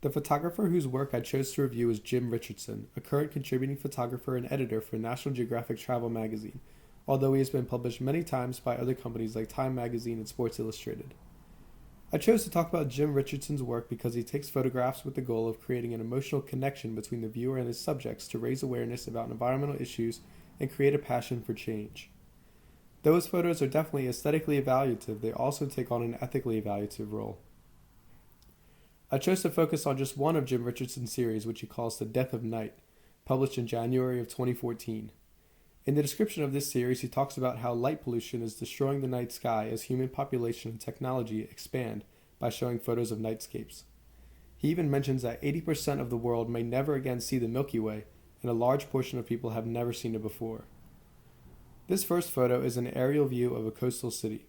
The photographer whose work I chose to review is Jim Richardson, a current contributing photographer and editor for National Geographic Travel magazine, although he has been published many times by other companies like Time magazine and Sports Illustrated. I chose to talk about Jim Richardson's work because he takes photographs with the goal of creating an emotional connection between the viewer and his subjects to raise awareness about environmental issues and create a passion for change. Though his photos are definitely aesthetically evaluative, they also take on an ethically evaluative role. I chose to focus on just one of Jim Richardson's series, which he calls The Death of Night, published in January of 2014. In the description of this series, he talks about how light pollution is destroying the night sky as human population and technology expand by showing photos of nightscapes. He even mentions that 80% of the world may never again see the Milky Way, and a large portion of people have never seen it before. This first photo is an aerial view of a coastal city.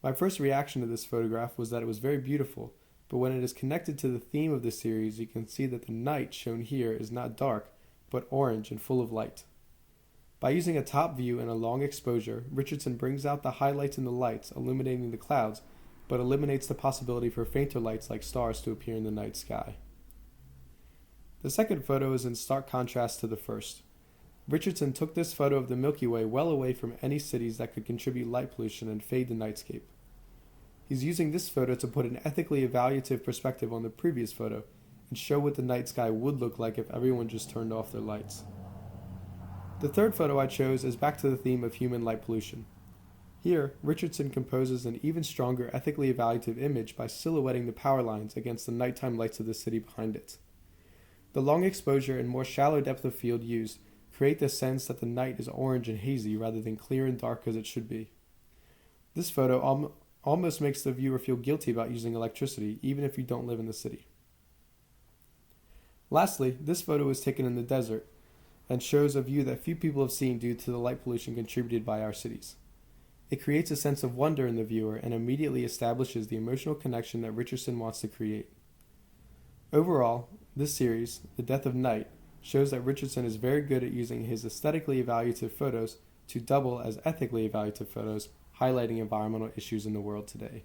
My first reaction to this photograph was that it was very beautiful, but when it is connected to the theme of the series, you can see that the night shown here is not dark, but orange and full of light. By using a top view and a long exposure, Richardson brings out the highlights in the lights, illuminating the clouds, but eliminates the possibility for fainter lights like stars to appear in the night sky. The second photo is in stark contrast to the first. Richardson took this photo of the Milky Way well away from any cities that could contribute light pollution and fade the nightscape. He's using this photo to put an ethically evaluative perspective on the previous photo and show what the night sky would look like if everyone just turned off their lights. The third photo I chose is back to the theme of human light pollution. Here, Richardson composes an even stronger ethically evaluative image by silhouetting the power lines against the nighttime lights of the city behind it. The long exposure and more shallow depth of field used create the sense that the night is orange and hazy rather than clear and dark as it should be. This photo almost makes the viewer feel guilty about using electricity, even if you don't live in the city. Lastly, this photo was taken in the desert and shows a view that few people have seen due to the light pollution contributed by our cities. It creates a sense of wonder in the viewer and immediately establishes the emotional connection that Richardson wants to create. Overall, this series, The Death of Night, shows that Richardson is very good at using his aesthetically evaluative photos to double as ethically evaluative photos, highlighting environmental issues in the world today.